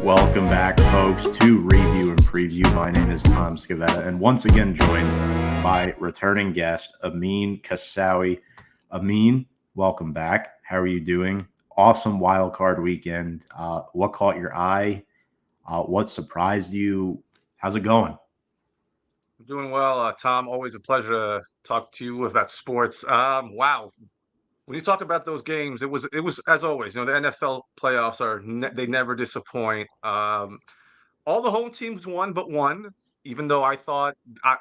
Welcome back, folks, to Review and Preview. My name is Tom Scavetta, and once again joined by returning guest, Amine Kassaoui. Amine, welcome back. How are you doing? Awesome wild card weekend. What caught your eye? What surprised you? How's it going? I'm doing well, Tom. Always a pleasure to talk to you about sports. Wow, when you talk about those games, it was as always. The NFL playoffs they never disappoint. All the home teams won, but one. Even though I thought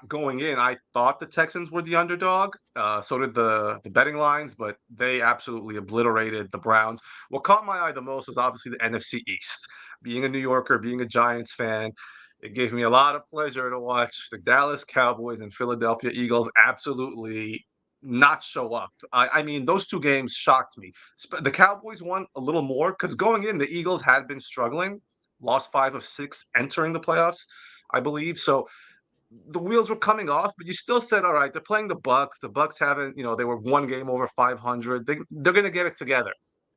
going in, I thought the Texans were the underdog. So did the betting lines, but they absolutely obliterated the Browns. What caught my eye the most was obviously the NFC East. Being a New Yorker, being a Giants fan, it gave me a lot of pleasure to watch the Dallas Cowboys and Philadelphia Eagles absolutely not show up. I mean, those two games shocked me. The Cowboys won a little more because going in, the Eagles had been struggling, lost 5 of 6 entering the playoffs, I believe. So the wheels were coming off, but you still said, all right, they're playing the Bucks. The Bucks haven't, they were one game over 500. They're going to get it together.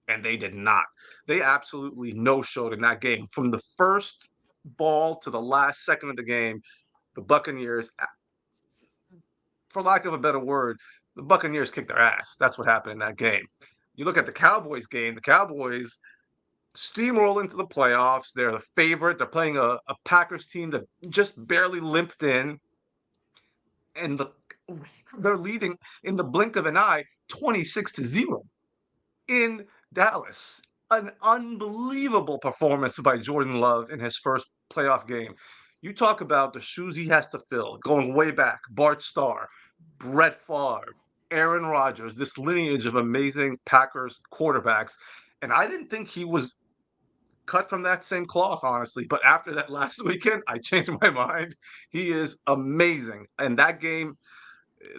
And they did not. They absolutely no-showed in that game. From the first ball to the last second of the game, the Buccaneers, for lack of a better word, the Buccaneers kicked their ass. That's what happened in that game. You look at the Cowboys game, the Cowboys steamroll into the playoffs. They're the favorite. They're playing a Packers team that just barely limped in, and they're leading in the blink of an eye, 26-0 in Dallas. An unbelievable performance by Jordan Love in his first playoff game. You talk about the shoes he has to fill, going way back. Bart Starr, Brett Favre, Aaron Rodgers, this lineage of amazing Packers quarterbacks. And I didn't think he was cut from that same cloth, honestly. But after that last weekend, I changed my mind. He is amazing, and that game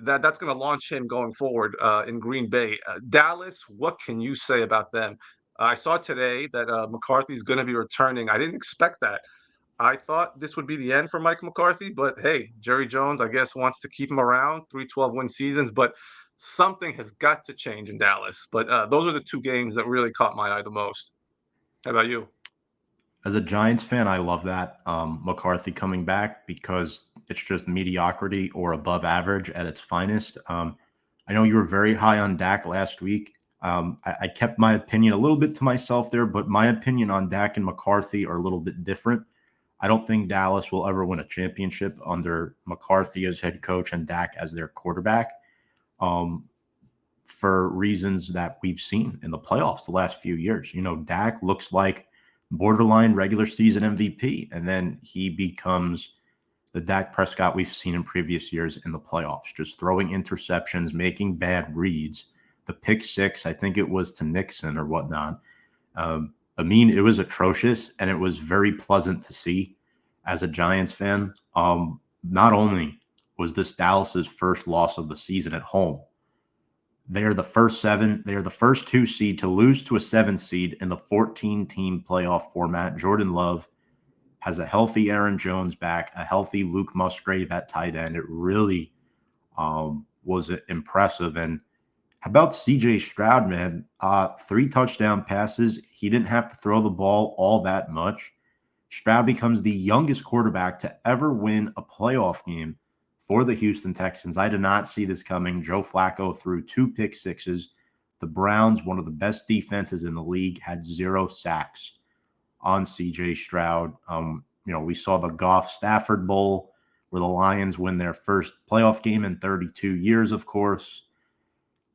that's going to launch him going forward in Green Bay. Dallas, what can you say about them? I saw today that McCarthy's going to be returning. I didn't expect that. I thought this would be the end for Mike McCarthy, but hey, Jerry Jones, I guess, wants to keep him around, 3-12 win seasons, but something has got to change in Dallas. But those are the two games that really caught my eye the most. How about you? As a Giants fan, I love that McCarthy coming back because it's just mediocrity or above average at its finest. I know you were very high on Dak last week. I kept my opinion a little bit to myself there, but my opinion on Dak and McCarthy are a little bit different. I don't think Dallas will ever win a championship under McCarthy as head coach and Dak as their quarterback um, for reasons that we've seen in the playoffs the last few years. Dak looks like borderline regular season MVP, and then he becomes the Dak Prescott we've seen in previous years in the playoffs, just throwing interceptions, making bad reads. The pick six, I think it was to Nixon or whatnot. I mean, it was atrocious, and it was very pleasant to see as a Giants fan. Not only was this Dallas's first loss of the season at home, they are the first seven. They are the first 2 seed to lose to a 7 seed in the 14-team playoff format. Jordan Love has a healthy Aaron Jones back, a healthy Luke Musgrave at tight end. It really was impressive. And how about C.J. Stroud, man? 3 touchdown passes. He didn't have to throw the ball all that much. Stroud becomes the youngest quarterback to ever win a playoff game for the Houston Texans. I did not see this coming. Joe Flacco threw 2 pick sixes. The Browns, one of the best defenses in the league, had 0 sacks on C.J. Stroud. We saw the Goff Stafford Bowl where the Lions win their first playoff game in 32 years, of course.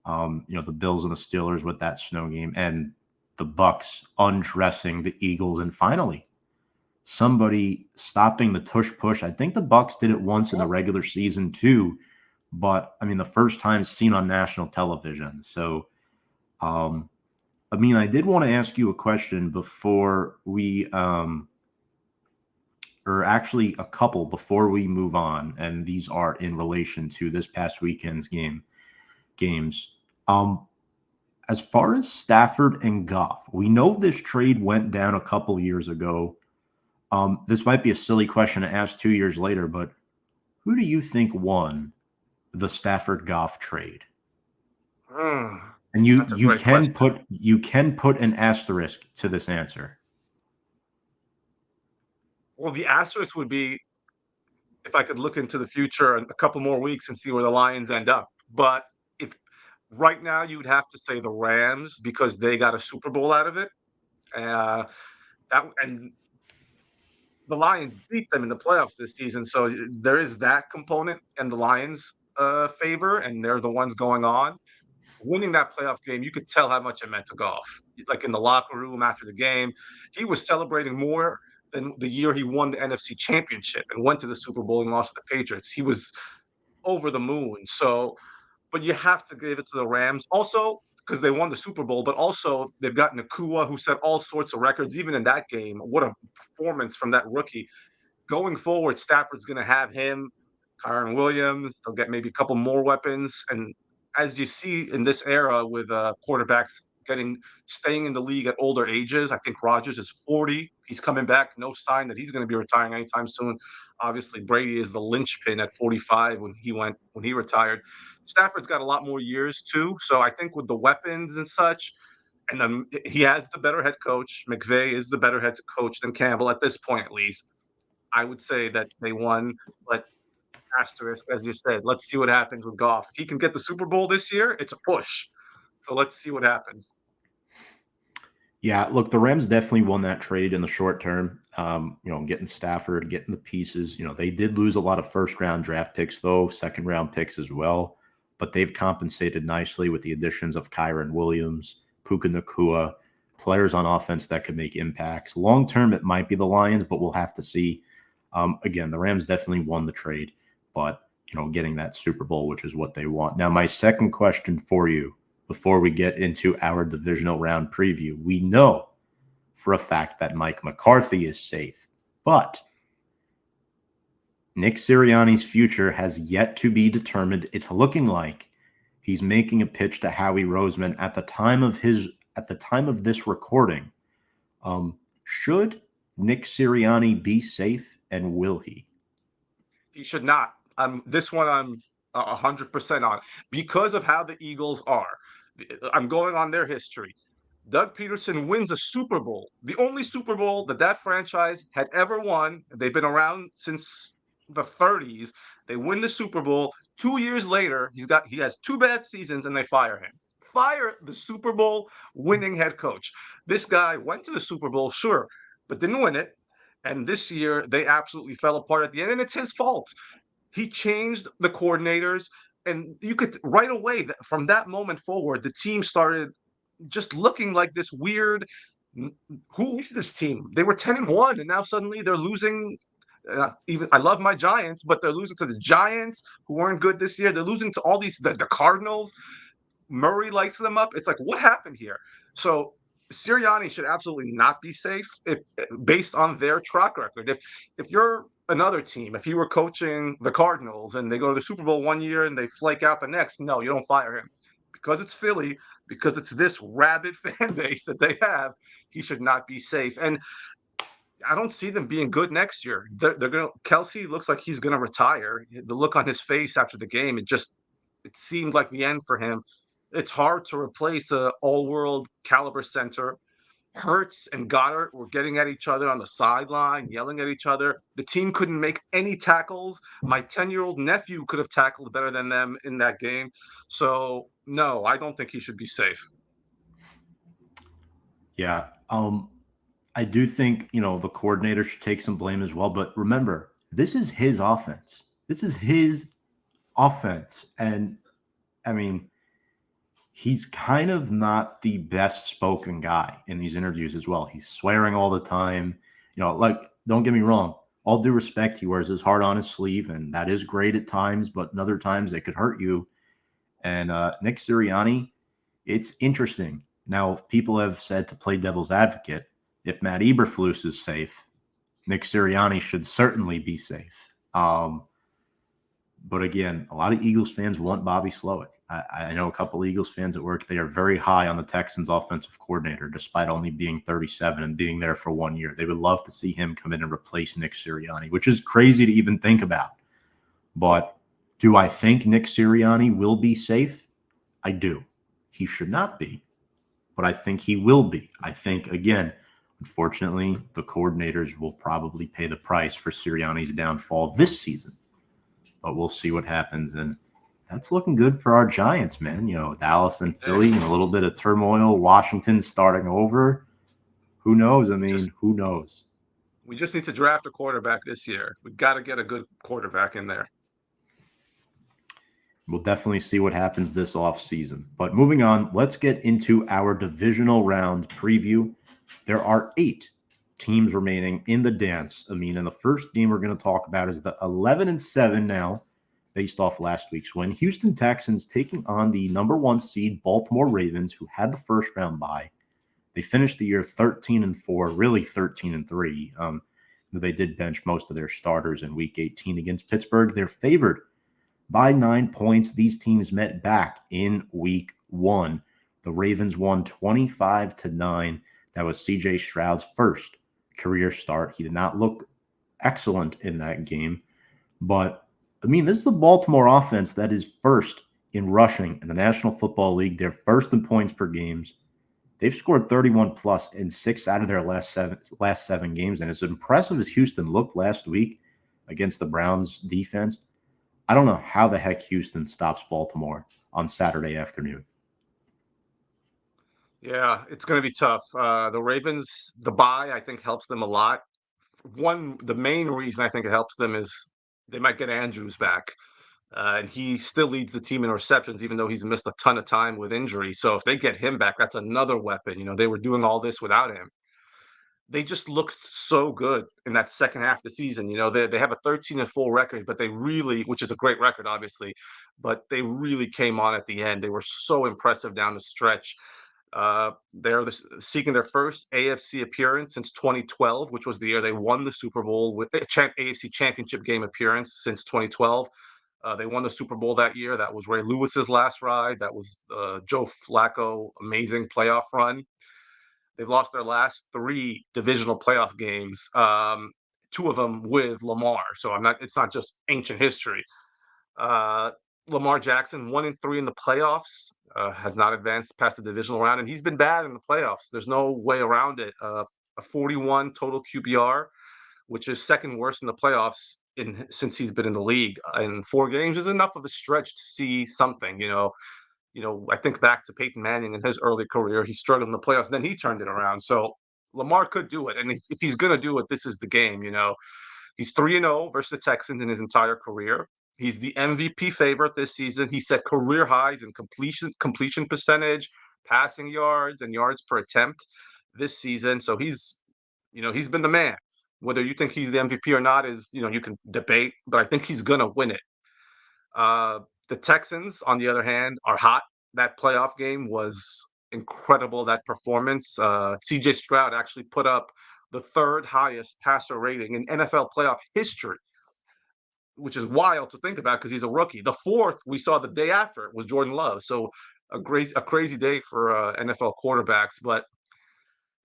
The Bills and the Steelers with that snow game, and the Bucks undressing the Eagles, and finally somebody stopping the tush push. I think the Bucks did it once in the regular season too, but I mean the first time seen on national television. So, I did want to ask you a question before we, or actually a couple before we move on, and these are in relation to this past weekend's games. As far as Stafford and Goff, we know this trade went down a couple years ago. This might be a silly question to ask 2 years later, but who do you think won the Stafford Goff trade? And you That's a great question. can put an asterisk to this answer. Well, the asterisk would be if I could look into the future in a couple more weeks and see where the Lions end up. But if right now you'd have to say the Rams because they got a Super Bowl out of it. Uh, that and the Lions beat them in the playoffs this season, so there is that component in the Lions' favor, and they're the ones going on. Winning that playoff game, you could tell how much it meant to Goff. Like in the locker room after the game, he was celebrating more than the year he won the NFC Championship and went to the Super Bowl and lost to the Patriots. He was over the moon. So, but you have to give it to the Rams. Also, because they won the Super Bowl, but also they've got Nakua, who set all sorts of records, even in that game. What a performance from that rookie. Going forward, Stafford's going to have him, Kyron Williams. They'll get maybe a couple more weapons. And as you see in this era with quarterbacks staying in the league at older ages, I think Rodgers is 40. He's coming back. No sign that he's going to be retiring anytime soon. Obviously, Brady is the linchpin at 45 when he retired. Stafford's got a lot more years too. So I think with the weapons and such, and then he has the better head coach. McVay is the better head coach than Campbell at this point, at least. I would say that they won, but asterisk, as you said, let's see what happens with Goff. If he can get the Super Bowl this year, it's a push. So let's see what happens. Yeah, look, the Rams definitely won that trade in the short term. Getting Stafford, getting the pieces. They did lose a lot of first-round draft picks, though, second-round picks as well. But they've compensated nicely with the additions of Kyron Williams, Puka Nakua, players on offense that could make impacts. Long term, it might be the Lions, but we'll have to see. Again, the Rams definitely won the trade, but getting that Super Bowl, which is what they want. Now, my second question for you, before we get into our divisional round preview, we know for a fact that Mike McCarthy is safe, but Nick Sirianni's future has yet to be determined. It's looking like he's making a pitch to Howie Roseman at the time of this recording. Should Nick Sirianni be safe, and will he? He should not. This one I'm 100% on because of how the Eagles are. I'm going on their history. Doug Peterson wins a Super Bowl, the only Super Bowl that franchise had ever won. They've been around since the 30s. They win the Super Bowl. 2 years later, he has two bad seasons, and they fire him. Fire the Super Bowl winning head coach. This guy went to the Super Bowl, sure, but didn't win it. And this year, they absolutely fell apart at the end, and it's his fault. He changed the coordinators, and you could right away from that moment forward, the team started just looking like this weird. Who is this team? They were 10-1, and now suddenly they're losing. Even I love my Giants, but they're losing to the Giants, who weren't good this year. They're losing to all the Cardinals. Murray lights them up. It's like, what happened here? So Sirianni should absolutely not be safe if based on their track record. If you're another team, if you were coaching the Cardinals and they go to the Super Bowl 1 year and they flake out the next, no, you don't fire him. Because it's Philly, because it's this rabid fan base that they have, he should not be safe. And I don't see them being good next year. They're gonna. Kelsey looks like he's gonna retire. The look on his face after the game, it seemed like the end for him. It's hard to replace a all-world caliber center. Hurts and Goddard were getting at each other on the sideline, yelling at each other. The team couldn't make any tackles. My 10-year-old nephew could have tackled better than them in that game. So, no, I don't think he should be safe. Yeah. I do think, the coordinator should take some blame as well. But remember, this is his offense. This is his offense. And I mean, he's kind of not the best spoken guy in these interviews as well. He's swearing all the time. Don't get me wrong. All due respect, he wears his heart on his sleeve, and that is great at times, but in other times it could hurt you. And Nick Sirianni, it's interesting. Now, people have said, to play devil's advocate, if Matt Eberflus is safe, Nick Sirianni should certainly be safe. But again, a lot of Eagles fans want Bobby Slowick. I know a couple of Eagles fans at work. They are very high on the Texans' offensive coordinator, despite only being 37 and being there for 1 year. They would love to see him come in and replace Nick Sirianni, which is crazy to even think about. But do I think Nick Sirianni will be safe? I do. He should not be, but I think he will be. I think, again, Unfortunately, the coordinators will probably pay the price for Sirianni's downfall this season, but we'll see what happens. And that's looking good for our Giants, man. Dallas and Hey, Philly and a little bit of turmoil. Washington starting over. Who knows? I mean, just who knows? we just need to draft a quarterback this year. We got to get a good quarterback in there. We'll definitely see what happens this offseason. But moving on, let's get into our divisional round preview. There are 8 teams remaining in the dance. I mean, and the first game we're going to talk about is the 11-7 now, based off last week's win. Houston Texans taking on the number 1 seed Baltimore Ravens, who had the first round bye. They finished the year 13-4, really 13-3. They did bench most of their starters in Week 18 against Pittsburgh. They're favored by 9 points. These teams met back in Week 1. The Ravens won 25-9. That was C.J. Stroud's first career start. He did not look excellent in that game, but I mean, this is the Baltimore offense that is first in rushing in the National Football League. They're first in points per games. They've scored 31 plus in 6 out of their last seven games, and as impressive as Houston looked last week against the Browns defense, I don't know how the heck Houston stops Baltimore on Saturday afternoon. Yeah, it's going to be tough. The Ravens, the bye, I think helps them a lot. The main reason I think it helps them is they might get Andrews back. And he still leads the team in receptions, even though he's missed a ton of time with injury. So if they get him back, that's another weapon. They were doing all this without him. They just looked so good in that second half of the season. They have a 13-4 record, but they really, which is a great record, obviously, but they really came on at the end. They were so impressive down the stretch. Seeking their first AFC appearance since 2012, which was the year they won the Super Bowl with AFC Championship game appearance since 2012. They won the Super Bowl that year. That was Ray Lewis's last ride. That was Joe Flacco amazing playoff run. They've lost their last 3 divisional playoff games, 2 of them with Lamar. So it's not just ancient history. Uh, Lamar Jackson, 1-3 in the playoffs, has not advanced past the divisional round, and he's been bad in the playoffs. There's no way around it. A 41 total QBR, which is second worst in the playoffs since he's been in the league. In 4 games is enough of a stretch to see something. I think back to Peyton Manning in his early career. He struggled in the playoffs, then he turned it around. So Lamar could do it, and if he's going to do it, this is the game. He's 3-0 versus the Texans in his entire career. He's the MVP favorite this season. He set career highs in completion percentage, passing yards, and yards per attempt this season. So he's been the man. Whether you think he's the MVP or not is, you can debate, but I think he's gonna win it. Uh, the Texans, on the other hand, are hot. That playoff game was incredible. That performance. C.J. Stroud actually put up the 3rd highest passer rating in NFL playoff history, which is wild to think about because he's a rookie. The 4th we saw the day after was Jordan Love. So a crazy day for NFL quarterbacks. But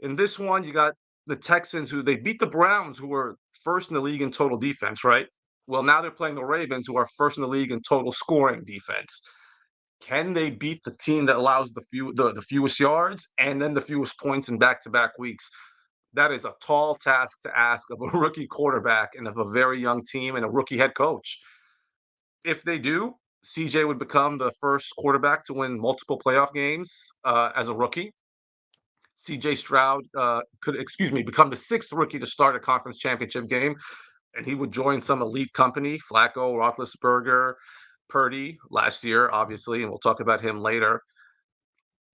in this one, you got the Texans who they beat the Browns, who were first in the league in total defense, right? Well, now they're playing the Ravens, who are first in the league in total scoring defense. Can they beat the team that allows the fewest yards and then the fewest points in back-to-back weeks? That is a tall task to ask of a rookie quarterback and of a very young team and a rookie head coach. If they do, CJ would become the first quarterback to win multiple playoff games as a rookie. CJ Stroud become the 6th rookie to start a conference championship game, and he would join some elite company, Flacco, Roethlisberger, Purdy last year, obviously, and we'll talk about him later.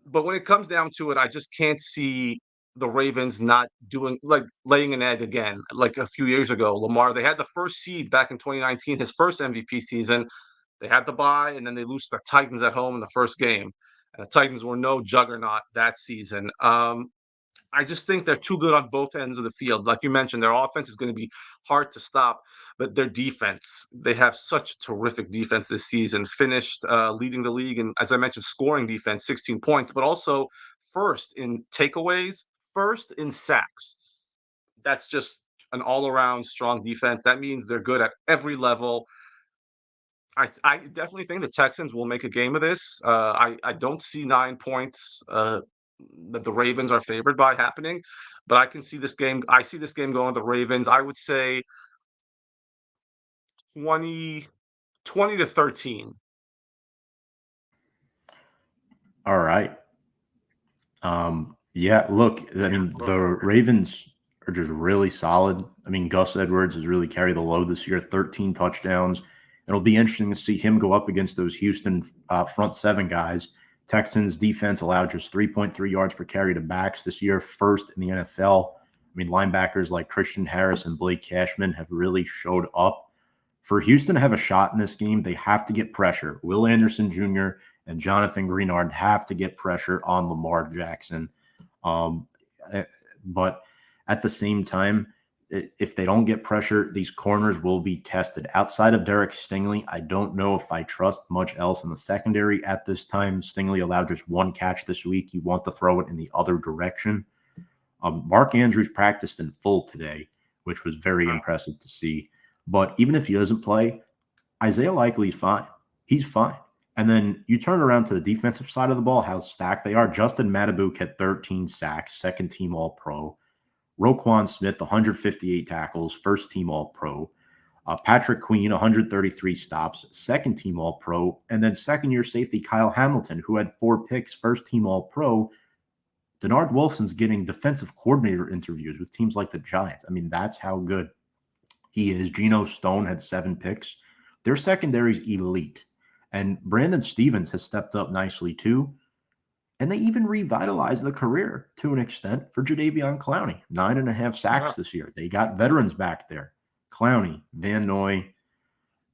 But when it comes down to it, I just can't see the Ravens not doing like laying an egg again, like a few years ago. Lamar, they had the first seed back in 2019, his first MVP season. They had the bye, and then they lose to the Titans at home in the first game. And the Titans were no juggernaut that season. I just think they're too good on both ends of the field. Like you mentioned, their offense is going to be hard to stop, but their defense, they have such terrific defense this season, finished leading the league. And as I mentioned, scoring defense, 16 points, but also first in takeaways, first in sacks. That's just an all around strong defense. That means they're good at every level. I definitely think the Texans will make a game of this. I don't see 9 points that the Ravens are favored by happening, but I can see this game. I see this game going the Ravens. I would say 20, 20-13. All right. Yeah, look, I mean, the Ravens are just really solid. I mean, Gus Edwards has really carried the load this year, 13 touchdowns. It'll be interesting to see him go up against those Houston front seven guys. Texans defense allowed just 3.3 yards per carry to backs this year, first in the NFL. I mean, linebackers like Christian Harris and Blake Cashman have really showed up. For Houston to have a shot in this game, they have to get pressure. Will Anderson Jr. and Jonathan Greenard have to get pressure on Lamar Jackson. Um, eh, but at the same time, if they don't get pressure, these corners will be tested. Outside of Derek Stingley, I don't know if I trust much else in the secondary at this time. Stingley allowed just one catch this week. You want to throw it in the other direction. Mark Andrews practiced in full today, which was very impressive to see. But even if he doesn't play, Isaiah Likely's fine. He's fine. And then you turn around to the defensive side of the ball, how stacked they are. Justin Matabuk had 13 sacks, second team All Pro. Roquan Smith, 158 tackles, first team All Pro. Patrick Queen, 133 stops, second team All Pro. And then second year safety Kyle Hamilton, who had 4 picks, first team All Pro. Denard Wilson's getting defensive coordinator interviews with teams like the Giants. I mean, that's how good he is. Geno Stone had 7 picks. Their secondary's elite. And Brandon Stevens has stepped up nicely too. And they even revitalized the career to an extent for Jadeveon Clowney. 9.5 sacks this year. They got veterans back there. Clowney, Van Noy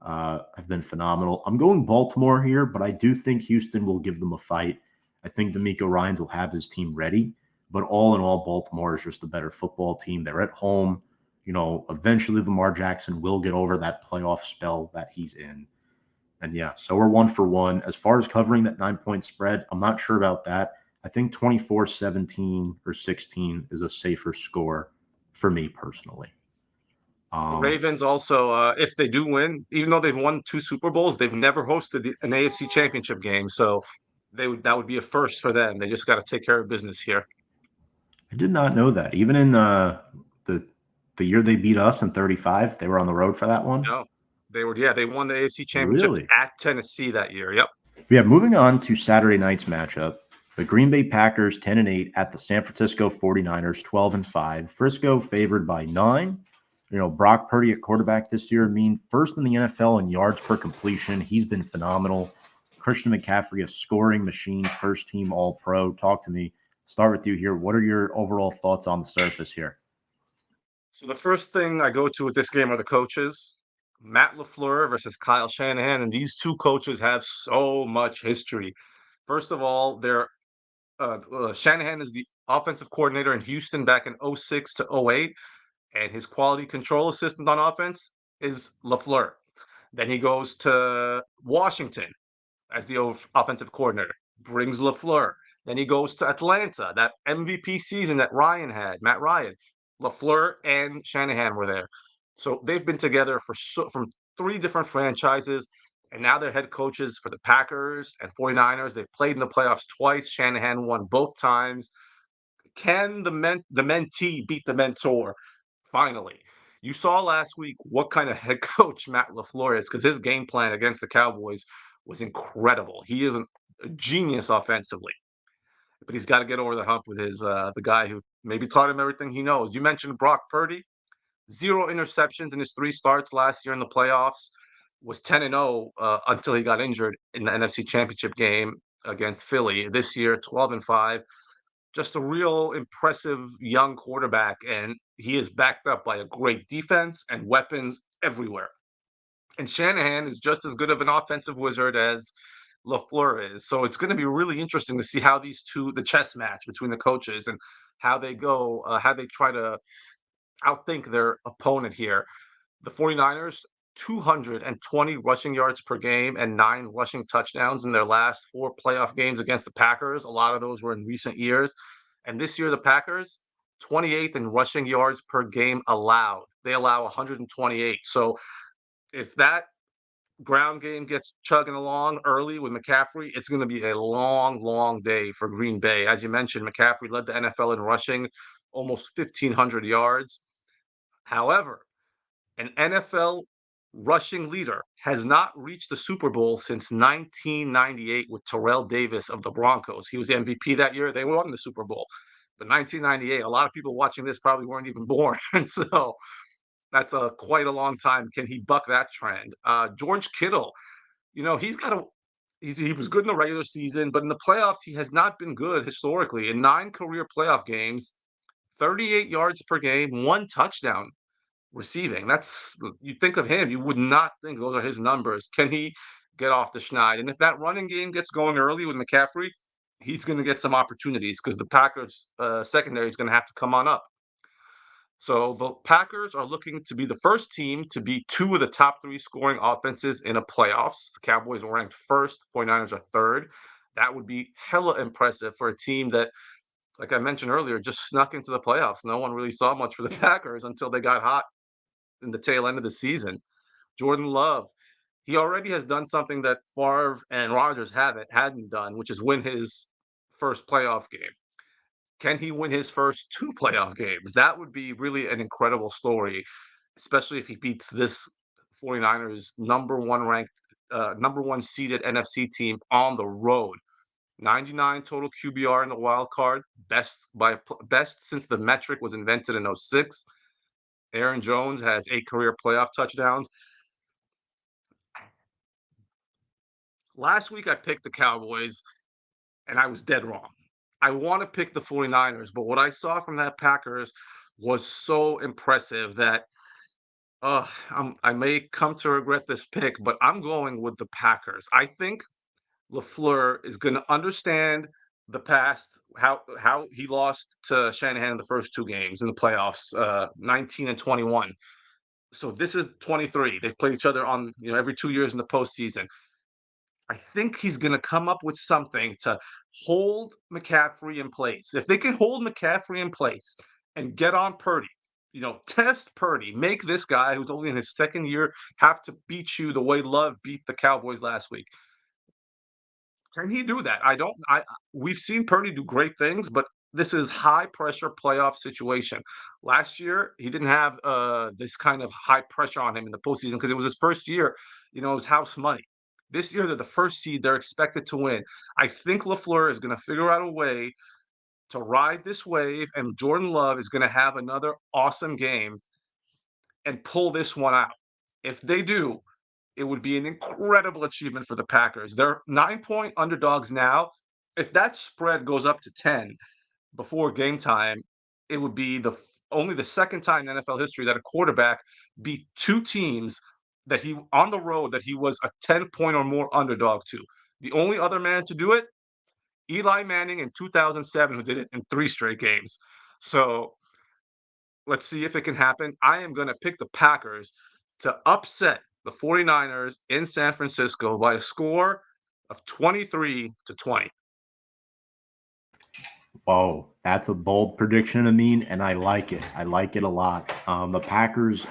have been phenomenal. I'm going Baltimore here, but I do think Houston will give them a fight. I think D'Amico Ryans will have his team ready. But all in all, Baltimore is just a better football team. They're at home. You know, eventually Lamar Jackson will get over that playoff spell that he's in. And yeah, so we're 1-for-1. As far as covering that 9-point spread, I'm not sure about that. I think 24-17 or 16 is a safer score for me personally. The Ravens also, if they do win, even though they've won 2 Super Bowls, they've never hosted an AFC Championship game. So that would be a first for them. They just got to take care of business here. I did not know that. Even in the year they beat us in 35, they were on the road for that one. No, they won the AFC Championship Really? at Tennessee that year. Yep. Yeah, moving on to Saturday night's matchup. The Green Bay Packers 10-8 at the San Francisco 49ers 12-5. Frisco favored by 9. You know, Brock Purdy at quarterback this year, first in the NFL in yards per completion. He's been phenomenal. Christian McCaffrey, a scoring machine, first team All Pro. Talk to me. Start with you here. What are your overall thoughts on the surface here? So the first thing I go to with this game are the coaches. Matt LaFleur versus Kyle Shanahan, and these two coaches have so much history. First of all, Shanahan is the offensive coordinator in Houston back in '06 to '08, and his quality control assistant on offense is LaFleur. Then he goes to Washington as the offensive coordinator, brings LaFleur. Then he goes to Atlanta, that MVP season that Matt Ryan. LaFleur and Shanahan were there. So they've been together from 3 different franchises, and now they're head coaches for the Packers and 49ers. They've played in the playoffs twice. Shanahan won both times. Can the mentee beat the mentor? Finally. You saw last week what kind of head coach Matt LaFleur is, because his game plan against the Cowboys was incredible. He is a genius offensively, but he's got to get over the hump with the guy who maybe taught him everything he knows. You mentioned Brock Purdy, 0 interceptions in his 3 starts last year in the playoffs, was 10-0 until he got injured in the NFC Championship game against Philly. This year, 12-5. Just a real impressive young quarterback, and he is backed up by a great defense and weapons everywhere. And Shanahan is just as good of an offensive wizard as LaFleur is. So it's going to be really interesting to see how the chess match between the coaches and how they try to outthink their opponent here. The 49ers, 220 rushing yards per game and 9 rushing touchdowns in their last 4 playoff games against the Packers. A lot of those were in recent years. And this year, the Packers, 28th in rushing yards per game allowed. They allow 128. So if that ground game gets chugging along early with McCaffrey, it's going to be a long, long day for Green Bay. As you mentioned, McCaffrey led the NFL in rushing, almost 1,500 yards. However, an NFL rushing leader has not reached the Super Bowl since 1998 with Terrell Davis of the Broncos. He was the MVP that year. They won the Super Bowl. But 1998, a lot of people watching this probably weren't even born. And so that's a quite a long time. Can he buck that trend? George Kittle, he's got a he was good in the regular season, but in the playoffs, he has not been good historically. In 9 career playoff games, 38 yards per game, 1 touchdown receiving. That's you think of him, you would not think those are his numbers. Can he get off the schneid? And if that running game gets going early with McCaffrey, he's going to get some opportunities because the Packers secondary is going to have to come on up. So the Packers are looking to be the first team to beat 2 of the top 3 scoring offenses in a playoffs. The Cowboys are ranked first, 49ers are third. That would be hella impressive for a team that, like I mentioned earlier, just snuck into the playoffs. No one really saw much for the Packers until they got hot in the tail end of the season. Jordan Love, he already has done something that Favre and Rodgers hadn't done, which is win his first playoff game. Can he win his first 2 playoff games? That would be really an incredible story, especially if he beats this 49ers number 1 seeded NFC team on the road. 99 total QBR in the wild card, best since the metric was invented in '06. Aaron Jones has 8 career playoff touchdowns. Last week I picked the Cowboys and I was dead wrong. I want to pick the 49ers, but what I saw from that Packers was so impressive that I may come to regret this pick, but I'm going with the Packers. I think LaFleur is going to understand the past, how he lost to Shanahan in the first 2 games in the playoffs, 19 and 21. So this is 23. They've played each other on every 2 years in the postseason. I think he's going to come up with something to hold McCaffrey in place. If they can hold McCaffrey in place and get on Purdy, test Purdy, make this guy who's only in his second year have to beat you the way Love beat the Cowboys last week. Can he do that? I don't. We've seen Purdy do great things, but this is high pressure playoff situation. Last year, he didn't have this kind of high pressure on him in the postseason because it was his first year. It was house money. This year, they're the first seed. They're expected to win. I think LaFleur is going to figure out a way to ride this wave, and Jordan Love is going to have another awesome game and pull this one out. If they do, it would be an incredible achievement for the Packers. They're 9-point underdogs now. If that spread goes up to 10 before game time, it would be only the second time in NFL history that a quarterback beat 2 teams that he on the road that he was a 10-point or more underdog to. The only other man to do it, Eli Manning in 2007, who did it in 3 straight games. So let's see if it can happen. I am going to pick the Packers to upset the 49ers in San Francisco by a score of 23-20. Oh, that's a bold prediction, Amine, and I like it. I like it a lot. The Packers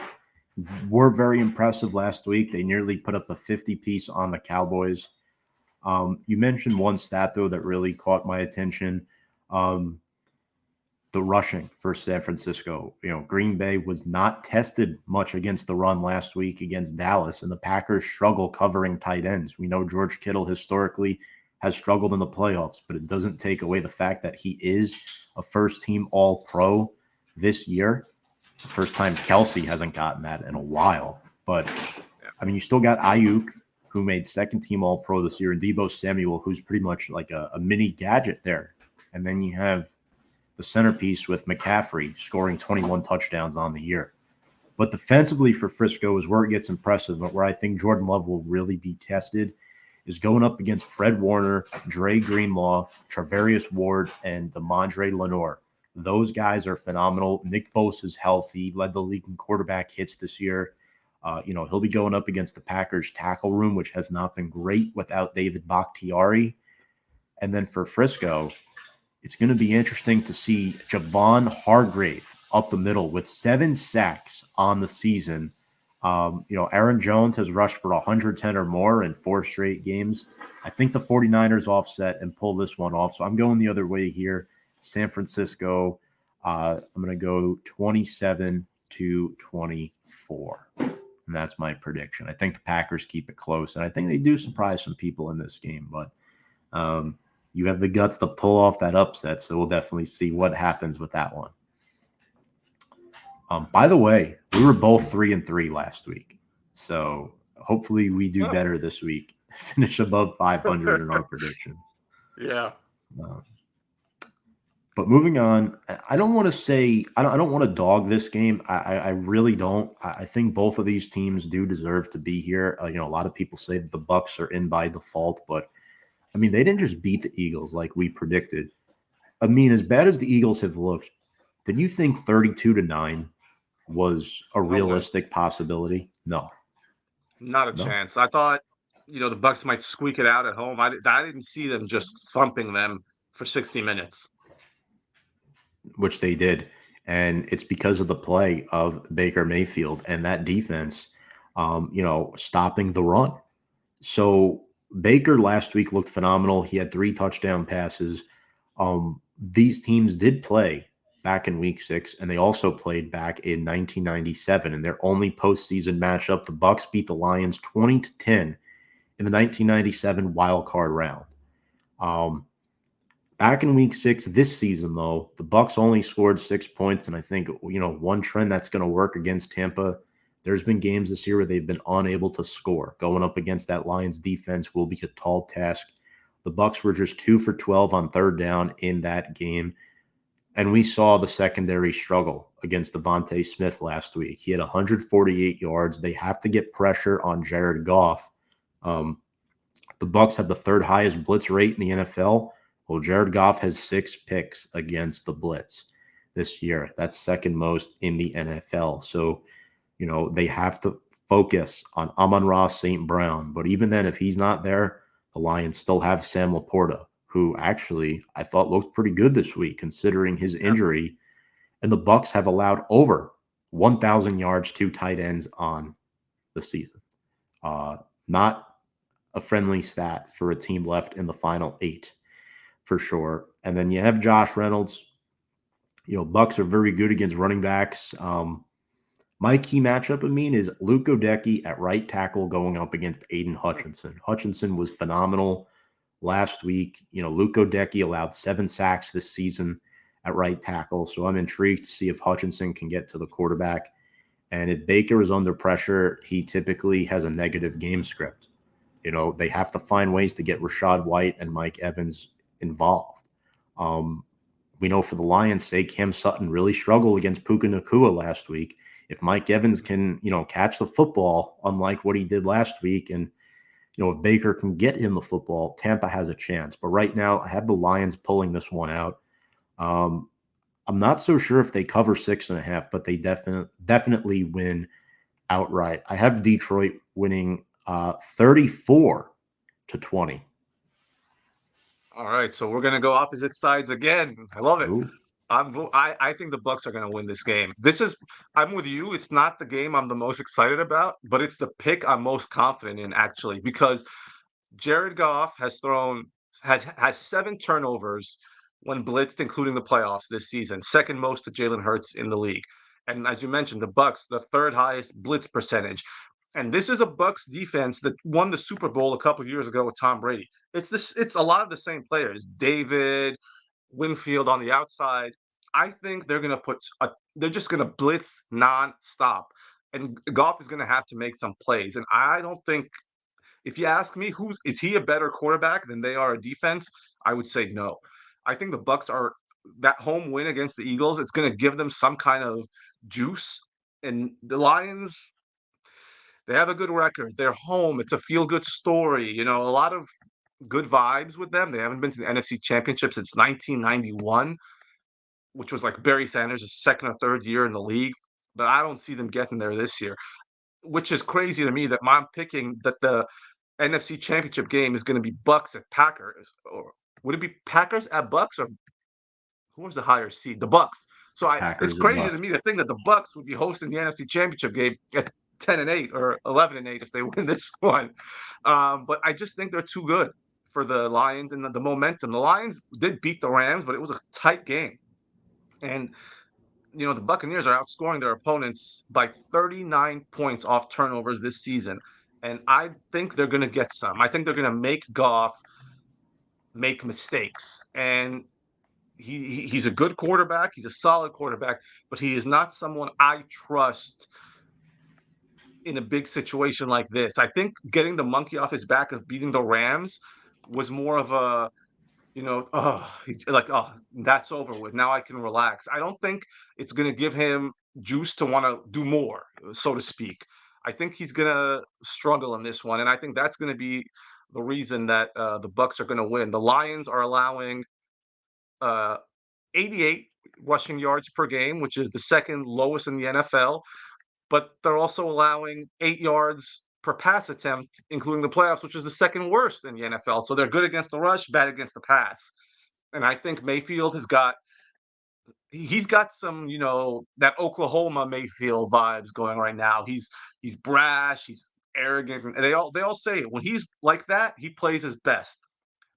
were very impressive last week. They nearly put up a 50-piece on the Cowboys. You mentioned one stat, though, that really caught my attention. The rushing for San Francisco. Green Bay was not tested much against the run last week against Dallas, and the Packers struggle covering tight ends. We know George Kittle historically has struggled in the playoffs, but it doesn't take away the fact that he is a first-team All-Pro this year. The first time Kelsey hasn't gotten that in a while. But, you still got Ayuk, who made second-team All-Pro this year, and Deebo Samuel, who's pretty much like a mini gadget there. And then you have the centerpiece with McCaffrey scoring 21 touchdowns on the year. But defensively for Frisco is where it gets impressive, but where I think Jordan Love will really be tested is going up against Fred Warner, Dre Greenlaw, Travarius Ward, and DeMondre Lenore. Those guys are phenomenal. Nick Bosa is healthy, led the league in quarterback hits this year. He'll be going up against the Packers tackle room, which has not been great without David Bakhtiari. And then for Frisco, it's going to be interesting to see Javon Hargrave up the middle with 7 sacks on the season Aaron Jones has rushed for 110 or more in 4 straight games. I think the 49ers offset and pull this one off. So I'm going the other way here. San Francisco, I'm going to go 27-24. And that's my prediction. I think the Packers keep it close, and I think they do surprise some people in this game. But you have the guts to pull off that upset, so we'll definitely see what happens with that one. By the way, we were both 3-3 last week, so hopefully we do better this week. Finish above 500 in our prediction. Yeah. But moving on, I don't want to say I don't want to dog this game. I really don't. I think both of these teams do deserve to be here. A lot of people say that the Bucs are in by default, but I mean they didn't just beat the Eagles like we predicted. I mean, as bad as the Eagles have looked, did you think 32-9 was a realistic possibility? No. Not a chance. I thought, the Bucks might squeak it out at home. I didn't see them just thumping them for 60 minutes. Which they did. And it's because of the play of Baker Mayfield and that defense, stopping the run. So Baker last week looked phenomenal. He had 3 touchdown passes. These teams did play back in week 6, and they also played back in 1997. In their only postseason matchup, the Bucs beat the Lions 20-10 in the 1997 wild card round. Back in week 6 this season, though, the Bucs only scored 6 points, and I think one trend that's going to work against Tampa. There's been games this year where they've been unable to score. Going up against that Lions defense will be a tall task. The Bucs were just 2 for 12 on third down in that game. And we saw the secondary struggle against Devontae Smith last week. He had 148 yards. They have to get pressure on Jared Goff. The Bucs have the 3rd highest blitz rate in the NFL. Well, Jared Goff has 6 picks against the blitz this year. That's 2nd most in the NFL. So, they have to focus on Amon-Ra St. Brown. But even then, if he's not there, the Lions still have Sam Laporta, who actually I thought looked pretty good this week considering his injury. And the Bucs have allowed over 1,000 yards to tight ends on the season. Not a friendly stat for a team left in the final 8 for sure. And then you have Josh Reynolds. Bucs are very good against running backs. My key matchup, Amine, is Luke Goedeke at right tackle going up against Aiden Hutchinson. Hutchinson was phenomenal last week. Luke Goedeke allowed 7 sacks this season at right tackle. So I'm intrigued to see if Hutchinson can get to the quarterback. And if Baker is under pressure, he typically has a negative game script. They have to find ways to get Rachaad White and Mike Evans involved. We know for the Lions' sake, Cam Sutton really struggled against Puka Nacua last week. If Mike Evans can, catch the football, unlike what he did last week, and if Baker can get him the football, Tampa has a chance. But right now, I have the Lions pulling this one out. I'm not so sure if they cover 6.5, but they definitely win outright. I have Detroit winning 34-20. All right, so we're gonna go opposite sides again. I love it. Ooh. I think the Bucs are gonna win this game. I'm with you. It's not the game I'm the most excited about, but it's the pick I'm most confident in actually, because Jared Goff has 7 turnovers when blitzed, including the playoffs this season, 2nd most to Jalen Hurts in the league. And as you mentioned, the Bucs, the 3rd highest blitz percentage. And this is a Bucs defense that won the Super Bowl a couple of years ago with Tom Brady. It's a lot of the same players. David, Winfield on the outside. I think they're just gonna blitz nonstop. And Goff is gonna have to make some plays. And I don't think, if you ask me, is he a better quarterback than they are a defense? I would say no. I think the Bucs are that home win against the Eagles. It's going to give them some kind of juice. And the Lions, they have a good record. They're home. It's a feel-good story. A lot of good vibes with them. They haven't been to the NFC Championship since 1991, which was like Barry Sanders' 2nd or 3rd year in the league. But I don't see them getting there this year, which is crazy to me that I'm picking that the NFC Championship game is going to be Bucks at Packers, or would it be Packers at Bucks, or who was the higher seed? The Bucks. So Packers it's and crazy Bucs. to me to think that the Bucks would be hosting the NFC Championship game 10-8 or 11-8 if they win this one. But I just think they're too good for the Lions and the momentum. The Lions did beat the Rams, but it was a tight game. And the Buccaneers are outscoring their opponents by 39 points off turnovers this season. And I think they're going to get some. I think they're going to make Goff make mistakes. And he's a good quarterback. He's a solid quarterback, but he is not someone I trust in a big situation like this. I think getting the monkey off his back of beating the Rams was more of a, he's like, oh, that's over with. Now I can relax. I don't think it's going to give him juice to want to do more, so to speak. I think he's going to struggle in this one, and I think that's going to be the reason that the Bucks are going to win. The Lions are allowing uh, 88 rushing yards per game, which is the second lowest in the NFL, but they're also allowing 8 yards per pass attempt, including the playoffs, which is the second worst in the NFL. So they're good against the rush, bad against the pass. And I think Mayfield he's got some, that Oklahoma Mayfield vibes going right now. He's brash, he's arrogant, and they all say it. When he's like that, he plays his best.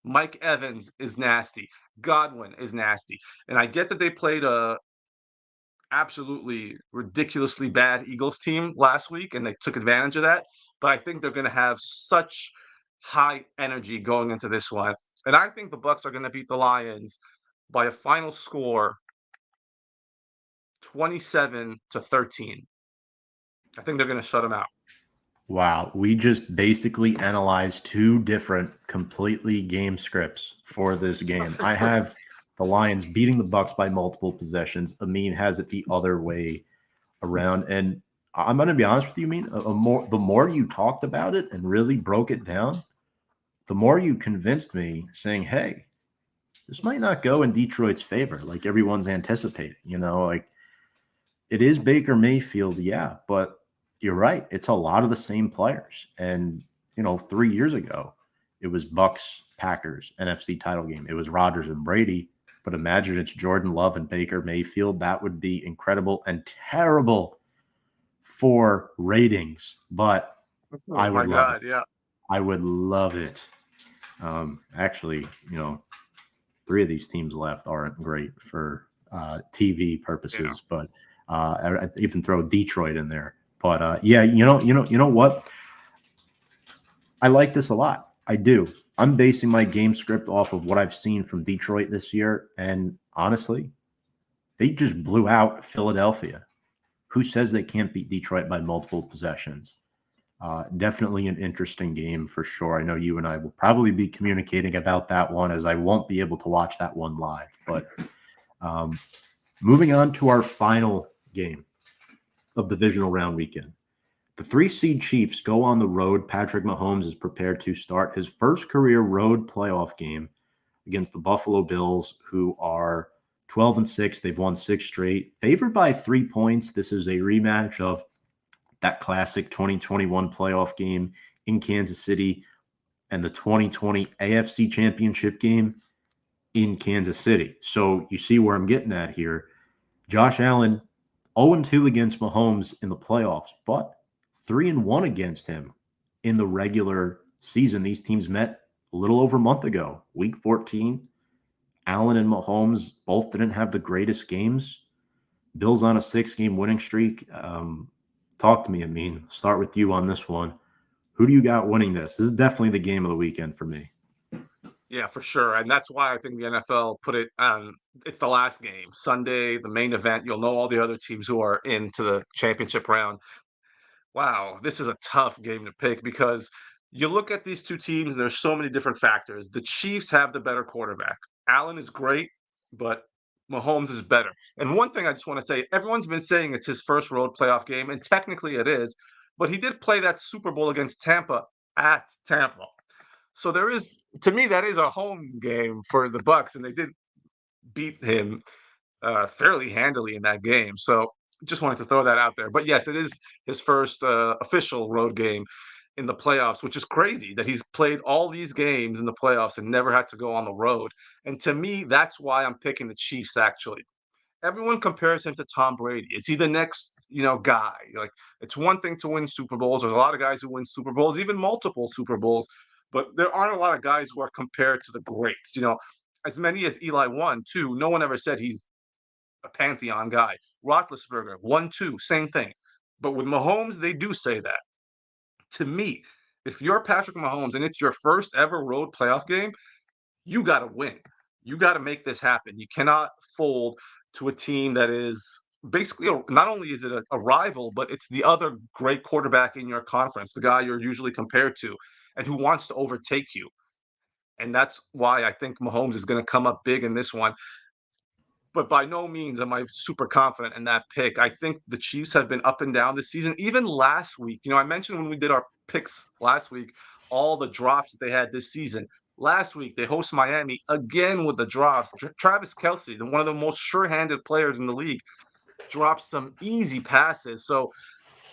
Mike Evans is nasty. Godwin is nasty. And I get that they played a absolutely ridiculously bad Eagles team last week, and they took advantage of that. But I think they're going to have such high energy going into this one, and I think the Bucks are going to beat the Lions by a final score 27-13. I think they're going to shut them out. Wow, we just basically analyzed two different completely game scripts for this game. I have the Lions beating the Bucks by multiple possessions. Amin has it the other way around. And I'm going to be honest with you, Amin, the more you talked about it and really broke it down, the more you convinced me saying, hey, this might not go in Detroit's favor like everyone's anticipating. Like it is Baker Mayfield, yeah, but you're right. It's a lot of the same players. And, 3 years ago, it was Bucks, Packers, NFC title game. It was Rodgers and Brady. But imagine it's Jordan Love and Baker Mayfield. That would be incredible and terrible for ratings. But Oh I my would love it. God, yeah. I would love it. Actually, 3 of these teams left aren't great for TV purposes, Yeah. but I even throw Detroit in there. But yeah, you know what? I like this a lot. I do. I'm basing my game script off of what I've seen from Detroit this year, and honestly, they just blew out Philadelphia. Who says they can't beat Detroit by multiple possessions? Definitely an interesting game for sure. I know you and I will probably be communicating about that one as I won't be able to watch that one live. But moving on to our final game of Divisional Round Weekend. The 3-seed Chiefs go on the road. Patrick Mahomes is prepared to start his first career road playoff game against the Buffalo Bills, who are 12-6. They've won 6 straight. Favored by 3 points. This is a rematch of that classic 2021 playoff game in Kansas City and the 2020 AFC Championship game in Kansas City. So you see where I'm getting at here. Josh Allen 0-2 against Mahomes in the playoffs, but 3-1 against him in the regular season. These teams met a little over a month ago, week 14. Allen and Mahomes both didn't have the greatest games. Bills on a 6-game winning streak. Talk to me, Amin. Start with you on this one. Who do you got winning this? This is definitely the game of the weekend for me. Yeah, for sure. And that's why I think the NFL put it on. It's the last game, Sunday, the main event. You'll know all the other teams who are into the championship round. Wow, this is a tough game to pick because you look at these two teams, and there's so many different factors. The Chiefs have the better quarterback. Allen is great, but Mahomes is better. And one thing I just want to say, everyone's been saying it's his first road playoff game, and technically it is, but he did play that Super Bowl against Tampa at Tampa. So there is, to me, that is a home game for the Bucks, and they did beat him fairly handily in that game. So just wanted to throw that out there. But yes, it is his first official road game in the playoffs, which is crazy that he's played all these games in the playoffs and never had to go on the road. And to me, that's why I'm picking the Chiefs actually. everyone compares him to Tom Brady. Is he the next, guy? Like, it's one thing to win Super Bowls. There's a lot of guys who win Super Bowls, even multiple Super Bowls, but there aren't a lot of guys who are compared to the greats. As many as Eli won, too. No one ever said he's a pantheon guy. Roethlisberger, 1, 2, same thing. But with Mahomes, they do say that. To me, if you're Patrick Mahomes and it's your first ever road playoff game, you got to win. You got to make this happen. You cannot fold to a team that is basically not only is it a rival, but it's the other great quarterback in your conference, the guy you're usually compared to, and who wants to overtake you. And that's why I think Mahomes is going to come up big in this one. But by no means am I super confident in that pick. I think the Chiefs have been up and down this season. Even last week, I mentioned when we did our picks last week, all the drops that they had this season. Last week, they host Miami again with the drops. Travis Kelce, one of the most sure-handed players in the league, dropped some easy passes. So,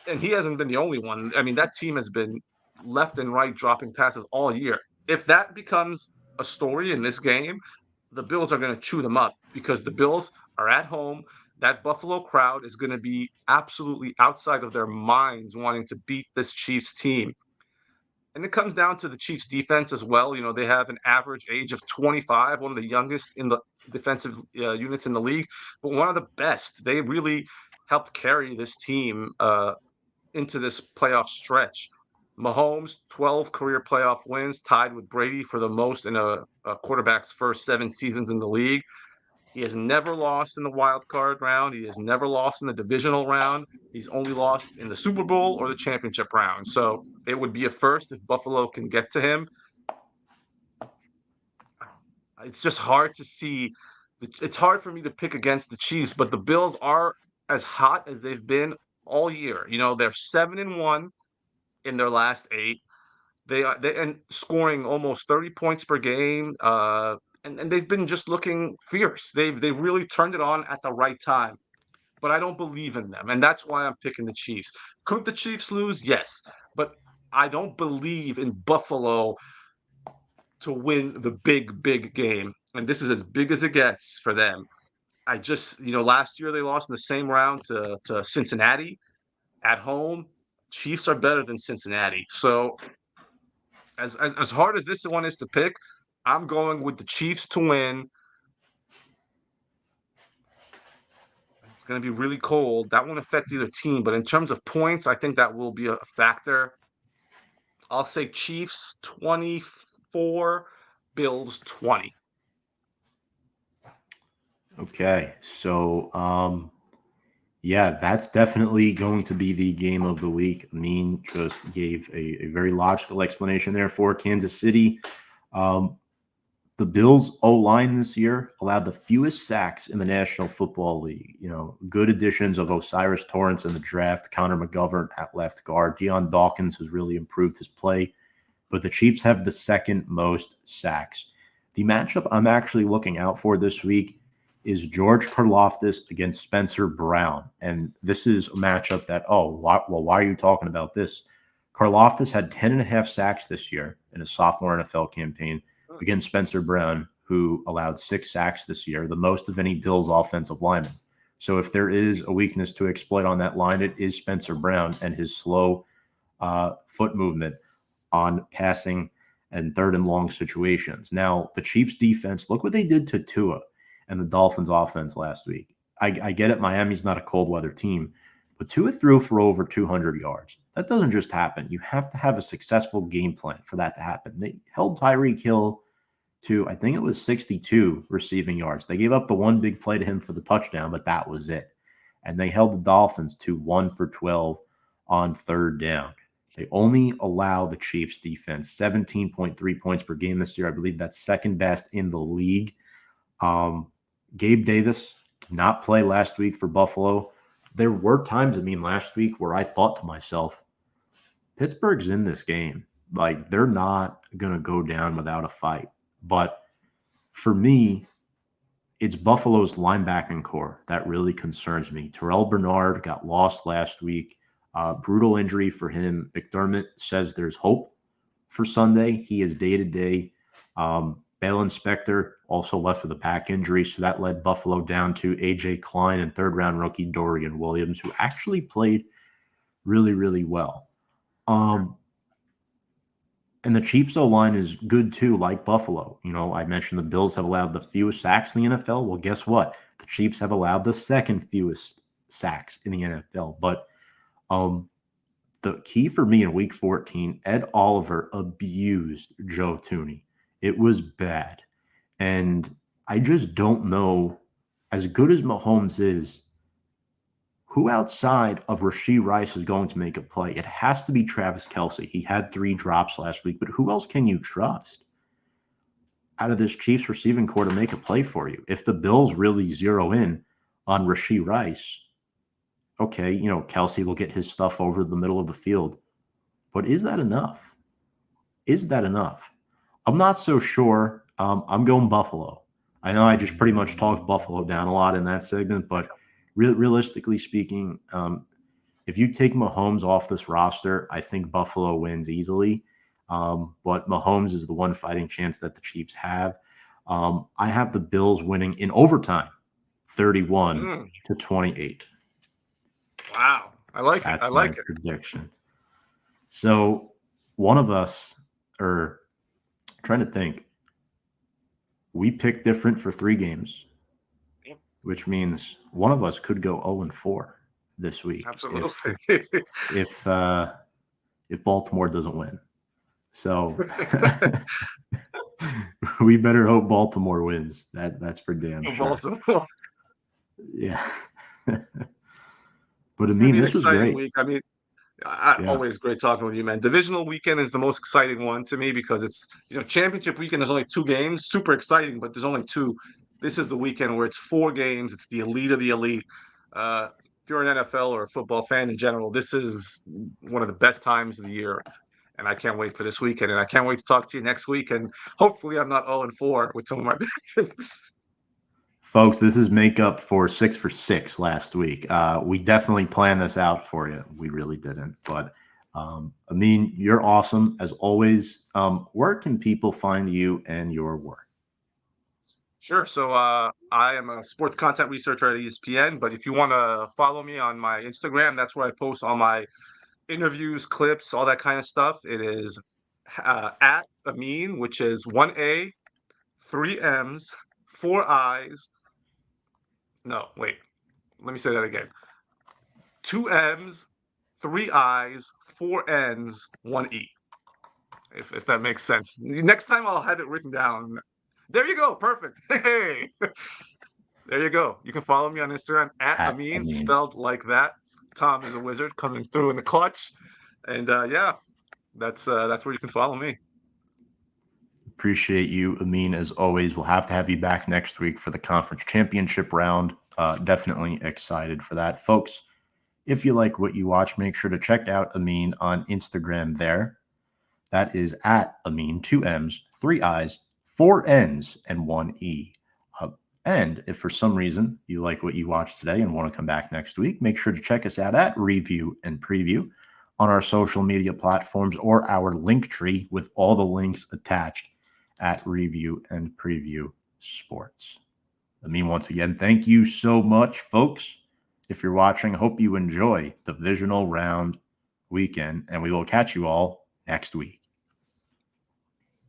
and he hasn't been the only one. I mean, that team has been left and right dropping passes all year. If that becomes a story in this game, the Bills are going to chew them up because the Bills are at home. That Buffalo crowd is going to be absolutely outside of their minds wanting to beat this Chiefs team. And it comes down to the Chiefs defense as well. They have an average age of 25, one of the youngest in the defensive units in the league, but one of the best. They really helped carry this team into this playoff stretch. Mahomes, 12 career playoff wins, tied with Brady for the most in a quarterback's first 7 seasons in the league. He has never lost in the wild card round. He has never lost in the divisional round. He's only lost in the Super Bowl or the championship round. So it would be a first if Buffalo can get to him. It's just hard to see. It's hard for me to pick against the Chiefs, but the Bills are as hot as they've been all year. They're 7-1 in their last 8. They and scoring almost 30 points per game. And they've been just looking fierce. They've really turned it on at the right time. But I don't believe in them, and that's why I'm picking the Chiefs. Could the Chiefs lose? Yes, but I don't believe in Buffalo to win the big game, and this is as big as it gets for them. I just, last year they lost in the same round to Cincinnati at home. Chiefs are better than Cincinnati, so as hard as this one is to pick, I'm going with the Chiefs to win. It's going to be really cold. That won't affect either team, but in terms of points, I think that will be a factor. I'll say Chiefs 24, Bills 20. Okay, so yeah, that's definitely going to be the game of the week. Amine just gave a very logical explanation there for Kansas City. Um, the Bills' O-line this year allowed the fewest sacks in the National Football League. Good additions of Osiris Torrance in the draft, Connor McGovern at left guard. Deion Dawkins has really improved his play, but the Chiefs have the second most sacks. The matchup I'm actually looking out for this week is George Karlaftis against Spencer Brown. And this is a matchup that, why are you talking about this? Karlaftis had 10.5 sacks this year in his sophomore NFL campaign against Spencer Brown, who allowed 6 sacks this year, the most of any Bills offensive lineman. So if there is a weakness to exploit on that line, it is Spencer Brown and his slow foot movement on passing and third and long situations. Now, the Chiefs defense, look what they did to Tua and the Dolphins offense last week. I get it. Miami's not a cold weather team, but Tua threw for over 200 yards. That doesn't just happen. You have to have a successful game plan for that to happen. They held Tyreek Hill to, I think it was 62 receiving yards. They gave up the one big play to him for the touchdown, but that was it. And they held the Dolphins to 1 for 12 on third down. They only allow the Chiefs defense 17.3 points per game this year. I believe that's second best in the league. Gabe Davis did not play last week for Buffalo. There were times, last week where I thought to myself, Pittsburgh's in this game. Like, they're not going to go down without a fight. But for me, it's Buffalo's linebacking core that really concerns me. Terrell Bernard got lost last week. Brutal injury for him. McDermott says there's hope for Sunday. He is day-to-day. Balen Spector also left with a back injury, so that led Buffalo down to A.J. Klein and third-round rookie Dorian Williams, who actually played really, really well. And the Chiefs' O-line is good too, like Buffalo. I mentioned the Bills have allowed the fewest sacks in the NFL. Well, guess what? The Chiefs have allowed the second fewest sacks in the NFL. But the key for me in Week 14, Ed Oliver abused Joe Thuney. It was bad. And I just don't know, as good as Mahomes is, who outside of Rashee Rice is going to make a play? It has to be Travis Kelce. He had 3 drops last week, but who else can you trust out of this Chiefs receiving core to make a play for you? If the Bills really zero in on Rashee Rice, okay, Kelce will get his stuff over the middle of the field. But is that enough? Is that enough? I'm not so sure. I'm going Buffalo. I know I just pretty much talked Buffalo down a lot in that segment, but realistically speaking, if you take Mahomes off this roster, I think Buffalo wins easily. But Mahomes is the one fighting chance that the Chiefs have. I have the Bills winning in overtime, 31-28. Wow. I like it. That's I like my it. prediction. So one of us, or trying to think, we picked different for 3 games, which means one of us could go 0-4 this week. Absolutely. If Baltimore doesn't win. So we better hope Baltimore wins. That's for damn sure. Baltimore. Yeah. But Amine, this was great. Week. I mean, always great talking with you, man. Divisional weekend is the most exciting one to me because it's, championship weekend, there's only 2 games. Super exciting, but there's only 2. This is the weekend where it's 4 games. It's the elite of the elite. If you're an NFL or a football fan in general, this is one of the best times of the year. And I can't wait for this weekend. And I can't wait to talk to you next week. And hopefully I'm not 0-4 with some of my picks. Folks, this is makeup for 6 for 6 last week. We definitely planned this out for you. We really didn't. But Amine, you're awesome as always. Where can people find you and your work? Sure. So I am a sports content researcher at ESPN. But if you want to follow me on my Instagram, that's where I post all my interviews, clips, all that kind of stuff. It is at Amine, which is 1A, 3 M's, 4 I's. No, wait. Let me say that again. 2 M's, 3 I's, 4 N's, 1 E. If that makes sense. Next time I'll have it written down. There you go. Perfect. Hey. There you go. You can follow me on Instagram at Amine, spelled like that. Tom is a wizard coming through in the clutch. And that's where you can follow me. Appreciate you, Amine, as always. We'll have to have you back next week for the conference championship round. Definitely excited for that. Folks, if you like what you watch, make sure to check out Amine on Instagram there. That is at Amine, 2 M's, 3 I's, 4 N's, and 1 E. And if for some reason you like what you watched today and want to come back next week, make sure to check us out at Review and Preview on our social media platforms or our link tree with all the links attached at Review and Preview Sports. Amine, once again, thank you so much, folks. If you're watching, hope you enjoy the Divisional Round Weekend, and we will catch you all next week.